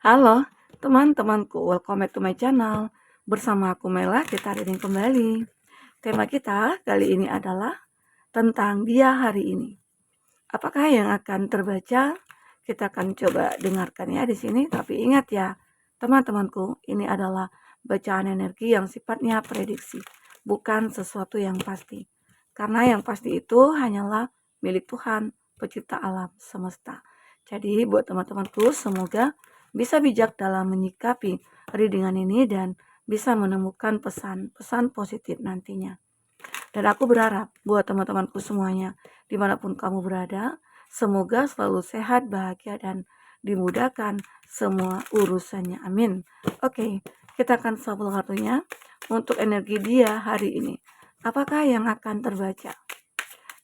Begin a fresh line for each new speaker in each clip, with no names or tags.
Halo teman-temanku, welcome back to my channel. Bersama aku Mela, kita reading kembali. Tema kita kali ini adalah tentang dia hari ini. Apakah yang akan terbaca? Kita akan coba dengarkan ya di sini. Tapi ingat ya, teman-temanku, ini adalah bacaan energi yang sifatnya prediksi, bukan sesuatu yang pasti. Karena yang pasti itu hanyalah milik Tuhan, pencipta alam semesta. Jadi buat teman-temanku, semoga bisa bijak dalam menyikapi readingan ini dan bisa menemukan pesan-pesan positif nantinya. Dan aku berharap buat teman-temanku semuanya, dimanapun kamu berada, semoga selalu sehat, bahagia, dan dimudahkan semua urusannya. Amin. Oke, kita akan shuffle kartunya untuk energi dia hari ini. Apakah yang akan terbaca?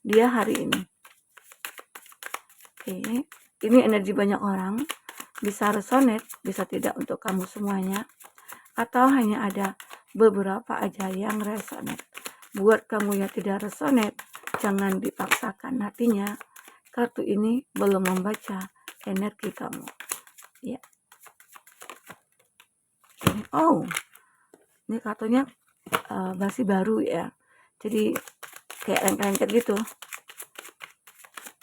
Dia hari ini. Oke, ini energi banyak orang. Bisa resonate, bisa tidak untuk kamu semuanya. Atau hanya ada beberapa aja yang resonate. Buat kamu yang tidak resonate, jangan dipaksakan. Artinya, kartu ini belum membaca energi kamu. Ya. Oh, ini kartunya masih baru ya. Jadi kayak lengket-lengket gitu.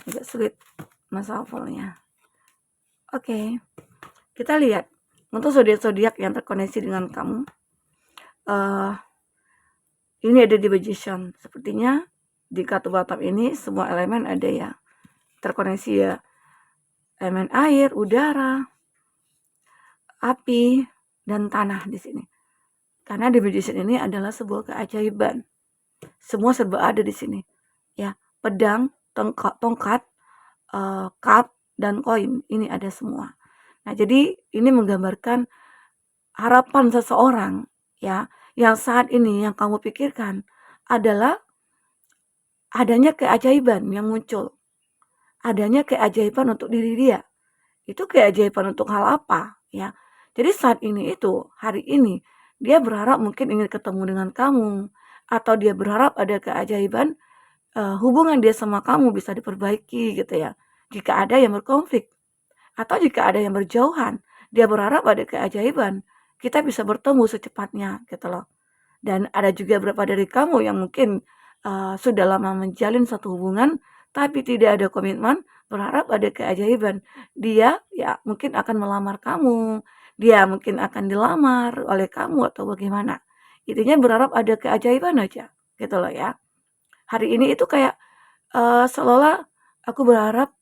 Agak sulit menshuffle-nya. Oke, kita lihat untuk zodiak-zodiak yang terkoneksi dengan kamu. Ini ada di Magician. Sepertinya di kartu bottom ini semua elemen ada ya, terkoneksi ya. Elemen air, udara, api, dan tanah di sini. Karena di Magician ini adalah sebuah keajaiban. Semua serba ada di sini. Ya, pedang, tongkat, cup, dan koin. Ini ada semua. Nah, jadi ini menggambarkan harapan seseorang ya, yang saat ini yang kamu pikirkan adalah adanya keajaiban yang muncul. Adanya keajaiban untuk diri dia. Itu keajaiban untuk hal apa ya? Jadi saat ini itu, hari ini, dia berharap mungkin ingin ketemu dengan kamu, atau dia berharap ada keajaiban hubungan dia sama kamu bisa diperbaiki gitu ya. Jika ada yang berkonflik, atau jika ada yang berjauhan, dia berharap ada keajaiban, kita bisa bertemu secepatnya gitu loh. Dan ada juga beberapa dari kamu yang mungkin sudah lama menjalin satu hubungan, tapi tidak ada komitmen, berharap ada keajaiban. Dia ya mungkin akan melamar kamu, dia mungkin akan dilamar oleh kamu atau bagaimana. Intinya berharap ada keajaiban aja, gitu loh ya. Hari ini itu kayak seolah aku berharap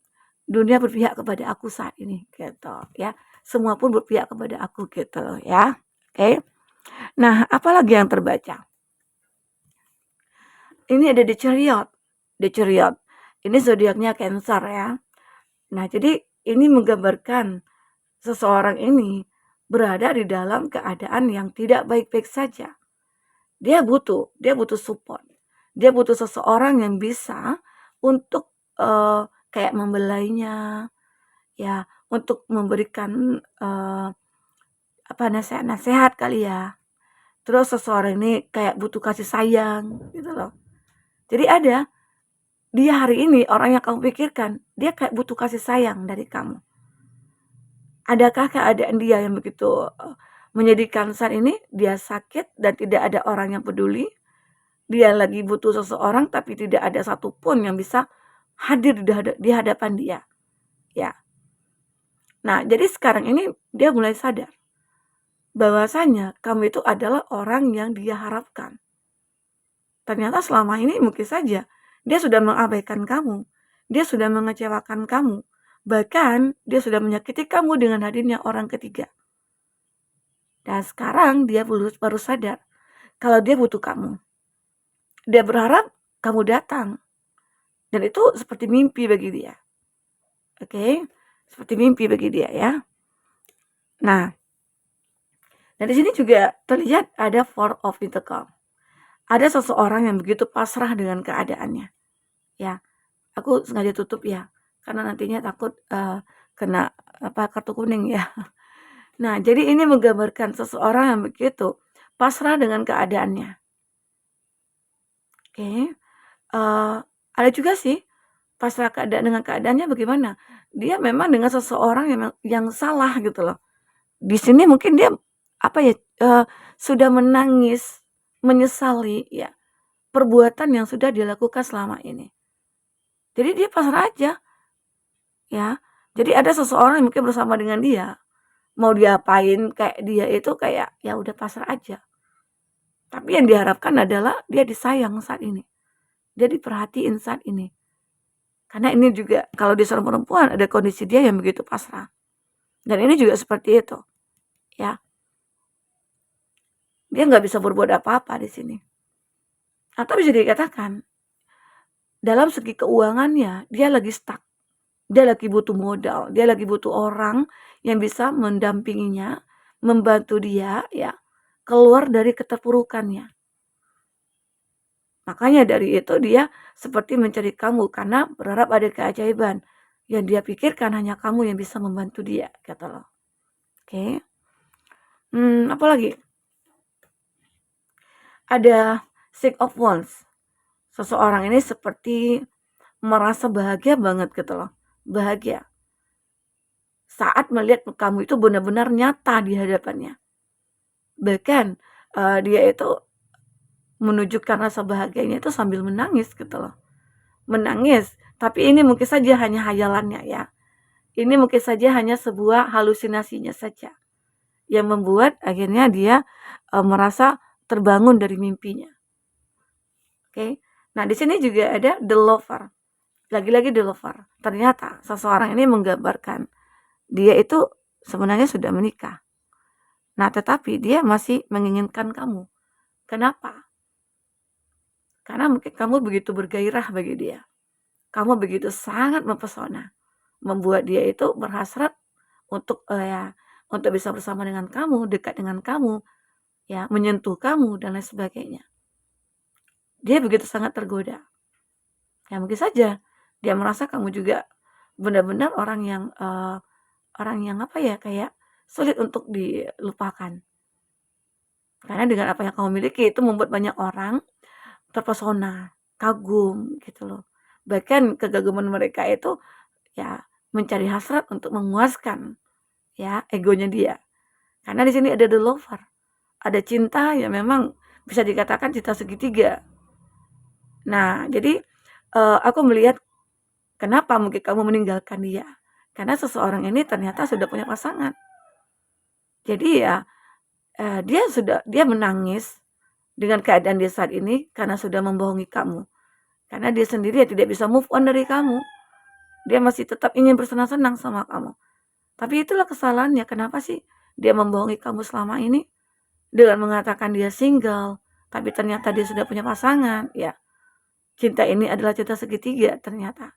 dunia berpihak kepada aku saat ini, gitu ya. Semua pun berpihak kepada aku gitu loh ya. Oke. Nah, apalagi yang terbaca? Ini ada The Chariot. The Chariot. Ini zodiaknya Cancer ya. Nah, jadi ini menggambarkan seseorang ini berada di dalam keadaan yang tidak baik-baik saja. Dia butuh support. Dia butuh seseorang yang bisa untuk kayak membelainya, ya, untuk memberikan nasihat-nasihat kali ya. Terus seseorang ini kayak butuh kasih sayang gitu loh. Jadi ada dia hari ini orang yang kamu pikirkan, dia kayak butuh kasih sayang dari kamu. Adakah keadaan dia yang begitu menyedihkan saat ini? Dia sakit dan tidak ada orang yang peduli. Dia lagi butuh seseorang tapi tidak ada satupun yang bisa hadir di hadapan dia. Ya. Nah, jadi sekarang ini dia mulai sadar bahwasanya kamu itu adalah orang yang dia harapkan. Ternyata selama ini mungkin saja dia sudah mengabaikan kamu. Dia sudah mengecewakan kamu. Bahkan dia sudah menyakiti kamu dengan hadirnya orang ketiga. Dan sekarang dia baru sadar kalau dia butuh kamu. Dia berharap kamu datang. Dan itu seperti mimpi bagi dia. Oke? Seperti mimpi bagi dia ya. Nah, dari sini juga terlihat ada Four of Pentacles. Ada seseorang yang begitu pasrah dengan keadaannya. Ya, aku sengaja tutup ya, karena nantinya takut kena kartu kuning ya. Nah, jadi ini menggambarkan seseorang yang begitu pasrah dengan keadaannya. Oke, ada juga sih pasrah dengan keadaannya bagaimana? Dia memang dengan seseorang yang salah gitu loh. di sini mungkin dia apa ya, sudah menangis, menyesali ya perbuatan yang sudah dilakukan selama ini. Jadi dia pasrah aja ya. Jadi ada seseorang yang mungkin bersama dengan dia, mau diapain kayak dia itu kayak ya udah pasrah aja. Tapi yang diharapkan adalah dia disayang saat ini. Dia diperhatiin saat ini. Karena ini juga kalau dia seorang perempuan ada kondisi dia yang begitu pasrah. Dan ini juga seperti itu. Ya. Dia nggak bisa berbuat apa-apa di sini. Atau bisa dikatakan dalam segi keuangannya dia lagi stuck. Dia lagi butuh modal, dia lagi butuh orang yang bisa mendampinginya, membantu dia ya keluar dari keterpurukannya. Makanya dari itu dia seperti mencari kamu karena berharap ada keajaiban. Yang dia pikirkan hanya kamu yang bisa membantu dia, kata lo. Oke. Apa lagi? Ada Six of Wands. Seseorang ini seperti merasa bahagia banget gitu loh. Bahagia. Saat melihat kamu itu benar-benar nyata di hadapannya. Bahkan dia itu menunjukkan rasa bahagianya itu sambil menangis gitu loh. Menangis, tapi ini mungkin saja hanya hayalannya ya. Ini mungkin saja hanya sebuah halusinasinya saja yang membuat akhirnya dia merasa terbangun dari mimpinya. Oke. Nah, di sini juga ada the lover. Lagi-lagi the lover. Ternyata seseorang ini menggambarkan dia itu sebenarnya sudah menikah. Nah, tetapi dia masih menginginkan kamu. Kenapa? Karena mungkin kamu begitu bergairah bagi dia. Kamu begitu sangat mempesona. Membuat dia itu berhasrat untuk untuk bisa bersama dengan kamu, dekat dengan kamu, ya, menyentuh kamu dan lain sebagainya. Dia begitu sangat tergoda. Ya mungkin saja dia merasa kamu juga benar-benar orang yang apa ya, kayak sulit untuk dilupakan. Karena dengan apa yang kamu miliki itu membuat banyak orang terpesona, kagum gitu loh. Bahkan kegaguman mereka itu ya mencari hasrat untuk memuaskan ya egonya dia. Karena di sini ada the lover. Ada cinta yang memang bisa dikatakan cinta segitiga. Nah, jadi aku melihat kenapa mungkin kamu meninggalkan dia. Karena seseorang ini ternyata sudah punya pasangan. Jadi ya dia menangis dengan keadaan dia saat ini karena sudah membohongi kamu. Karena dia sendiri ya tidak bisa move on dari kamu. Dia masih tetap ingin bersenang-senang sama kamu. Tapi itulah kesalahannya. Kenapa sih dia membohongi kamu selama ini? Dengan mengatakan dia single. Tapi ternyata dia sudah punya pasangan. Ya, cinta ini adalah cinta segitiga ternyata.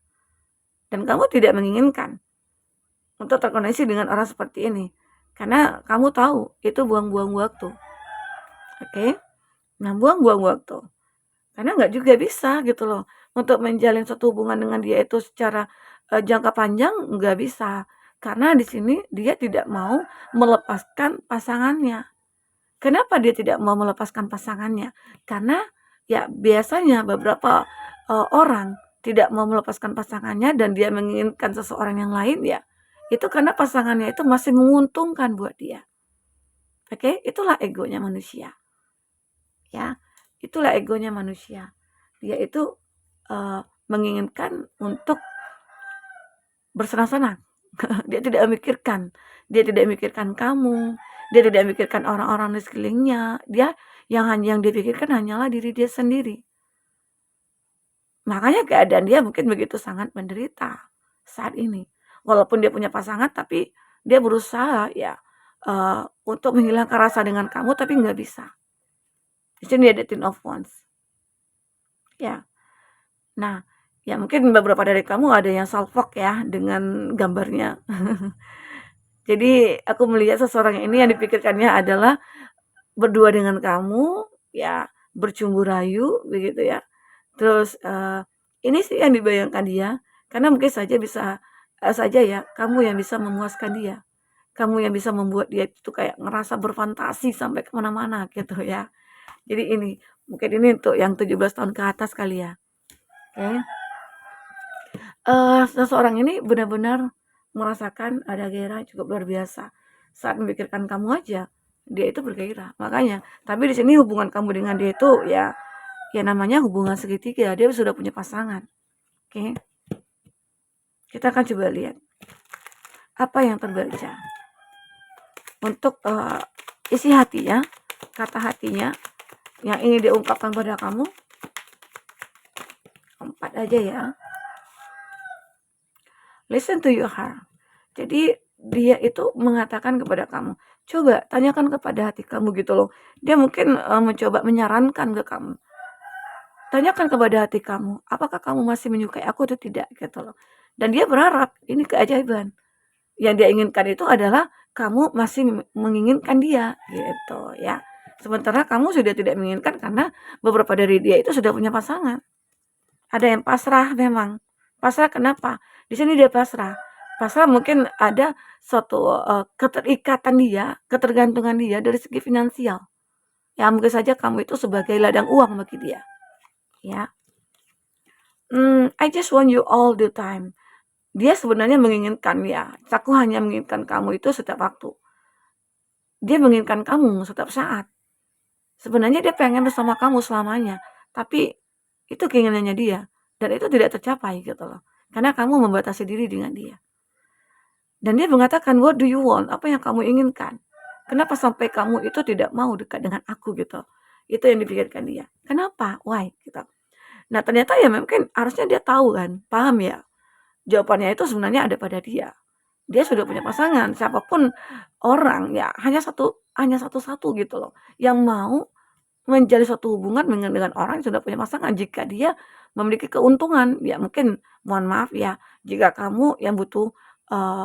Dan kamu tidak menginginkan untuk terkoneksi dengan orang seperti ini. Karena kamu tahu itu buang-buang waktu. Oke? Nah, buang-buang waktu. Karena nggak juga bisa gitu loh. Untuk menjalin suatu hubungan dengan dia itu secara jangka panjang nggak bisa. Karena di sini dia tidak mau melepaskan pasangannya. Kenapa dia tidak mau melepaskan pasangannya? Karena ya biasanya beberapa orang tidak mau melepaskan pasangannya dan dia menginginkan seseorang yang lain ya. Itu karena pasangannya itu masih menguntungkan buat dia. Oke, itulah egonya manusia. Ya, itulah egonya manusia. Dia itu menginginkan untuk bersenang-senang. Dia tidak memikirkan kamu, dia tidak memikirkan orang-orang di sekelilingnya. Dia yang dia pikirkan hanyalah diri dia sendiri. Makanya keadaan dia mungkin begitu sangat menderita saat ini. Walaupun dia punya pasangan tapi dia berusaha ya untuk menghilangkan rasa dengan kamu tapi nggak bisa. Di sini ada Ten of Wands. Ya. Nah, ya mungkin beberapa dari kamu ada yang salfok ya dengan gambarnya. Jadi aku melihat seseorang ini yang dipikirkannya adalah berdua dengan kamu, ya bercumbu rayu begitu ya. Terus ini sih yang dibayangkan dia, karena mungkin saja bisa saja ya kamu yang bisa memuaskan dia. Kamu yang bisa membuat dia itu kayak ngerasa berfantasi sampai kemana mana gitu ya. Jadi ini, mungkin ini untuk yang 17 tahun ke atas kali ya. Oke. Seseorang ini benar-benar merasakan ada gairah cukup luar biasa. saat memikirkan kamu aja, dia itu bergairah. Makanya, tapi di sini hubungan kamu dengan dia itu ya namanya hubungan segitiga, dia sudah punya pasangan. Oke. Kita akan coba lihat apa yang terbaca. Untuk isi hatinya, kata hatinya yang ingin diungkapkan pada kamu. 4 aja ya. Listen to your heart. Jadi dia itu mengatakan kepada kamu, coba tanyakan kepada hati kamu gitu loh. Dia mungkin mencoba menyarankan ke kamu. Tanyakan kepada hati kamu, apakah kamu masih menyukai aku atau tidak gitu loh. Dan dia berharap ini keajaiban. Yang dia inginkan itu adalah kamu masih menginginkan dia gitu ya. Sementara kamu sudah tidak menginginkan karena beberapa dari dia itu sudah punya pasangan. Ada yang pasrah memang. Pasrah kenapa? Di sini dia pasrah. Pasrah mungkin ada suatu keterikatan dia, ketergantungan dia dari segi finansial. Ya mungkin saja kamu itu sebagai ladang uang bagi dia. Ya. I just want you all the time. Dia sebenarnya menginginkan ya. Aku hanya menginginkan kamu itu setiap waktu. Dia menginginkan kamu setiap saat. Sebenarnya dia pengen bersama kamu selamanya. Tapi itu keinginannya dia. Dan itu tidak tercapai gitu loh. Karena kamu membatasi diri dengan dia. Dan dia mengatakan, what do you want? Apa yang kamu inginkan? Kenapa sampai kamu itu tidak mau dekat dengan aku gitu? Itu yang dipikirkan dia. Kenapa? Why? Gitu. Nah ternyata ya mungkin harusnya dia tahu kan. Paham ya? Jawabannya itu sebenarnya ada pada dia. Dia sudah punya pasangan. Siapapun orang ya hanya satu-satu gitu loh. Yang mau menjalin suatu hubungan dengan orang yang sudah punya pasangan. Jika dia memiliki keuntungan, ya mungkin mohon maaf ya, jika kamu yang butuh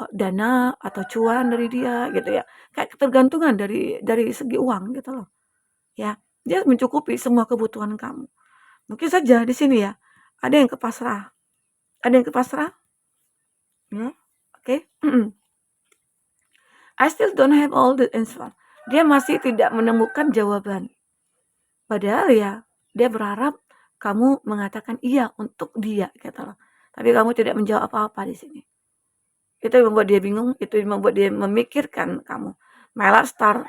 dana atau cuan dari dia gitu ya. Kayak ketergantungan dari segi uang gitu loh. Ya, dia mencukupi semua kebutuhan kamu. Mungkin saja di sini ya, ada yang kepasrah. Ada yang kepasrah? Ya, oke. I still don't have all the answer. Dia masih tidak menemukan jawaban. Padahal ya, dia berharap kamu mengatakan iya untuk dia gitu loh. Tapi kamu tidak menjawab apa-apa di sini. Itu yang membuat dia bingung, itu yang membuat dia memikirkan kamu. My love start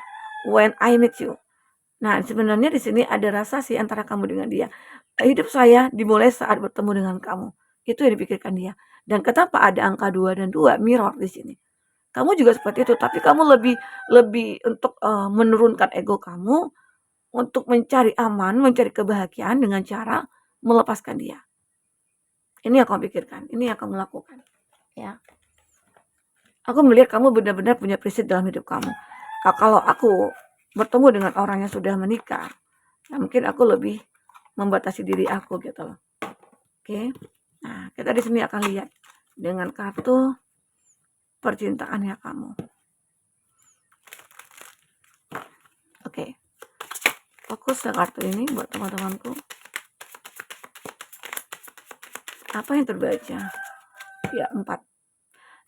when I meet you. Nah, sebenarnya di sini ada rasa sih antara kamu dengan dia. Hidup saya dimulai saat bertemu dengan kamu. Itu yang dipikirkan dia. Dan kenapa ada angka 2 dan 2 mirror di sini? Kamu juga seperti itu, tapi kamu lebih untuk menurunkan ego kamu untuk mencari aman, mencari kebahagiaan dengan cara melepaskan dia. Ini yang kamu pikirkan, ini yang kamu lakukan. Ya. Aku melihat kamu benar-benar punya prinsip dalam hidup kamu. Kalau aku bertemu dengan orang yang sudah menikah, ya mungkin aku lebih membatasi diri aku gitu loh. Oke. Nah, kita di sini akan lihat dengan kartu percintaannya kamu. Oke. Fokus ke kartu ini buat teman-temanku. Apa yang terbaca? Ya, 4.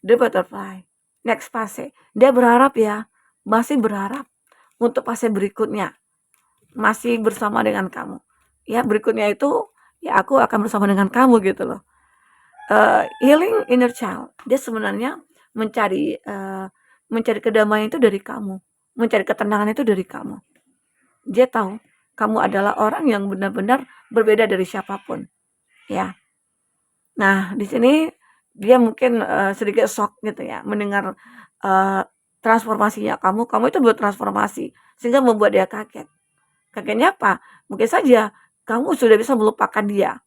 The butterfly. Next fase. Dia berharap ya, masih berharap untuk fase berikutnya. Masih bersama dengan kamu. Ya, berikutnya itu ya aku akan bersama dengan kamu gitu loh. Healing inner child. Dia sebenarnya mencari kedamaian itu dari kamu. Mencari ketenangan itu dari kamu. Dia tahu kamu adalah orang yang benar-benar berbeda dari siapapun. Ya. Nah, di sini dia mungkin sedikit shock gitu ya mendengar transformasinya kamu itu bertransformasi sehingga membuat dia kaget. Kagetnya apa? Mungkin saja kamu sudah bisa melupakan dia.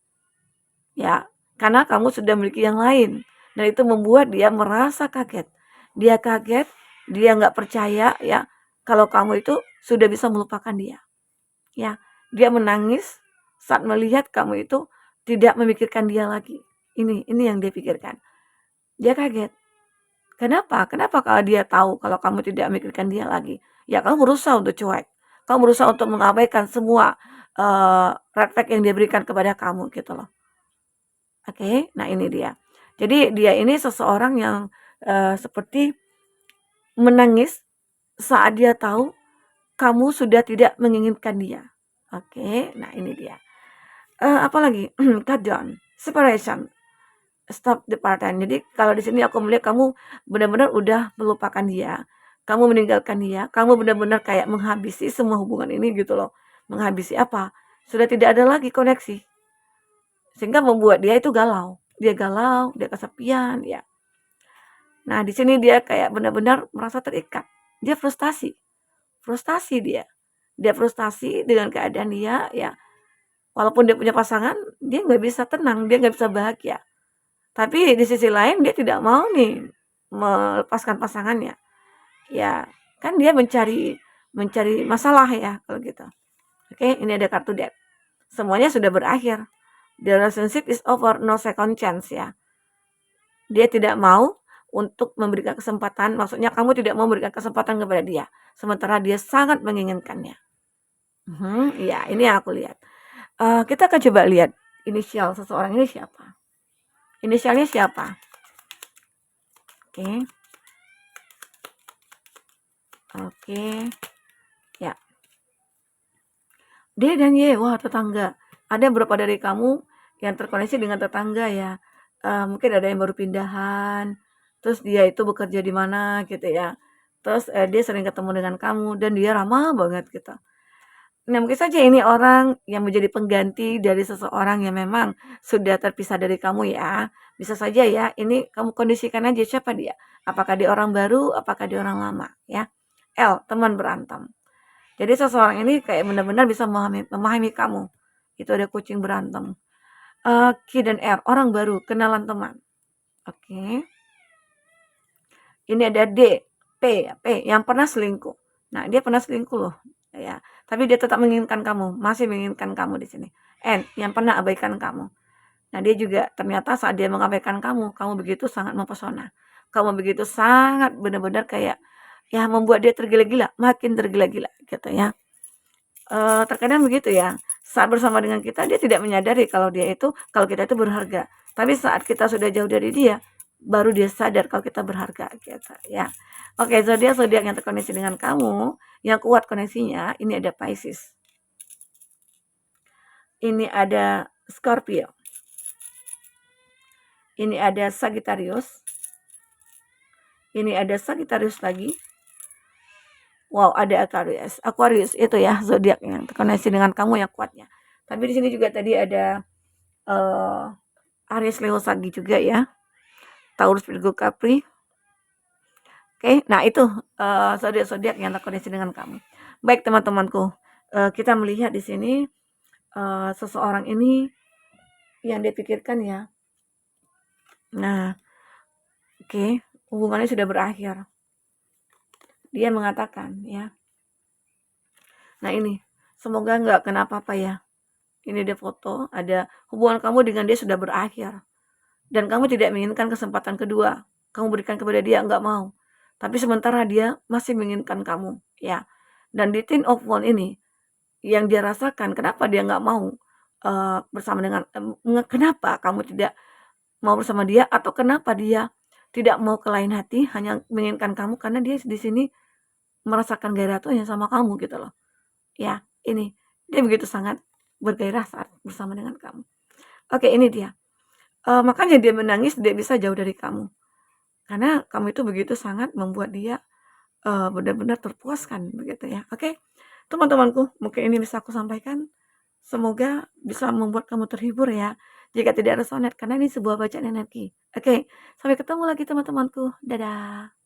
Ya, karena kamu sudah memiliki yang lain dan itu membuat dia merasa kaget. Dia kaget, dia nggak percaya ya kalau kamu itu sudah bisa melupakan dia. Ya, dia menangis saat melihat kamu itu tidak memikirkan dia lagi. Ini yang dia pikirkan. Dia kaget. Kenapa? Kenapa kalau dia tahu kalau kamu tidak memikirkan dia lagi? Ya kamu berusaha untuk cuek. Kamu berusaha untuk mengabaikan semua red flag yang dia berikan kepada kamu gitu loh. Oke, nah ini dia. Jadi dia ini seseorang yang seperti menangis saat dia tahu kamu sudah tidak menginginkan dia. Oke, nah ini dia. Apalagi cut down, separation, stop the part-time. Jadi kalau di sini aku melihat kamu benar-benar udah melupakan dia kamu meninggalkan dia, kamu benar-benar kayak menghabisi semua hubungan ini gitu loh. Menghabisi apa? Sudah tidak ada lagi koneksi. Sehingga membuat dia itu galau. Dia galau, dia kesepian, ya. Nah, di sini dia kayak benar-benar merasa terikat. Dia frustasi. Frustasi dia. Dia frustasi dengan keadaan dia, ya. Walaupun dia punya pasangan, dia nggak bisa tenang, dia nggak bisa bahagia. Tapi di sisi lain dia tidak mau nih melepaskan pasangannya. Ya, kan dia mencari mencari masalah ya kalau gitu. Oke, ini ada kartu death. Semuanya sudah berakhir. The relationship is over, no second chance ya. Dia tidak mau untuk memberikan kesempatan, maksudnya kamu tidak mau memberikan kesempatan kepada dia, sementara dia sangat menginginkannya. Ya, ini yang aku lihat. Kita akan coba lihat inisial seseorang ini siapa. Inisialnya siapa? Oke. Oke. Ya. D dan Y, wah tetangga. Ada beberapa dari kamu yang terkoneksi dengan tetangga ya. Mungkin ada yang baru pindahan, terus dia itu bekerja di mana gitu ya. Terus dia sering ketemu dengan kamu dan dia ramah banget gitu. Nah, mungkin saja ini orang yang menjadi pengganti dari seseorang yang memang sudah terpisah dari kamu ya. Bisa saja ya, ini kamu kondisikan aja siapa dia. Apakah dia orang baru, apakah dia orang lama ya. L, teman berantem. Jadi seseorang ini kayak benar-benar bisa memahami kamu. Itu ada kucing berantem. Q dan R, orang baru, kenalan teman. Oke. Ini ada D, P yang pernah selingkuh. Nah, dia pernah selingkuh loh, ya. Tapi dia tetap menginginkan kamu, masih menginginkan kamu di sini. N, yang pernah abaikan kamu. Nah, dia juga ternyata saat dia mengabaikan kamu begitu sangat mempesona. Kamu begitu sangat benar-benar kayak ya membuat dia tergila-gila, makin tergila-gila gitu ya. Terkadang begitu ya, saat bersama dengan kita dia tidak menyadari kalau kita itu berharga. Tapi saat kita sudah jauh dari dia, baru dia sadar kalau kita berharga gitu ya. Oke, zodiak yang terkoneksi dengan kamu, yang kuat koneksinya, ini ada Pisces. Ini ada Scorpio. Ini ada Sagittarius. Ini ada Sagittarius lagi. Wow, ada Aquarius. Aquarius itu ya zodiak yang terkoneksi dengan kamu yang kuatnya. Tapi di sini juga tadi ada Aries, Leo, Sagi juga ya. Taurus, Virgo, Capri. Oke, nah itu zodiak-zodiak yang terkoneksi dengan kamu. Baik teman-temanku, kita melihat di sini seseorang ini yang dia pikirkan ya. Nah, oke, hubungannya sudah berakhir. Dia mengatakan ya. Nah ini, semoga nggak kenapa-apa ya. Ini dia foto, ada hubungan kamu dengan dia sudah berakhir. Dan kamu tidak menginginkan kesempatan kedua. Kamu berikan kepada dia, nggak mau. Tapi sementara dia masih menginginkan kamu, ya. Dan di Ten of Wands ini, yang dia rasakan, kenapa dia nggak mau bersama dengan, kenapa kamu tidak mau bersama dia, atau kenapa dia tidak mau ke lain hati, hanya menginginkan kamu, karena dia di sini merasakan gairahnya sama kamu gitu loh. Ya, ini dia begitu sangat bergairah saat bersama dengan kamu. Oke, ini dia. Makanya dia menangis, dia bisa jauh dari kamu. Karena kamu itu begitu sangat membuat dia benar-benar terpuaskan begitu ya. Oke, teman-temanku, mungkin ini bisa aku sampaikan. Semoga bisa membuat kamu terhibur ya. Jika tidak resonate, karena ini sebuah bacaan energi. Oke, sampai ketemu lagi teman-temanku. Dadah.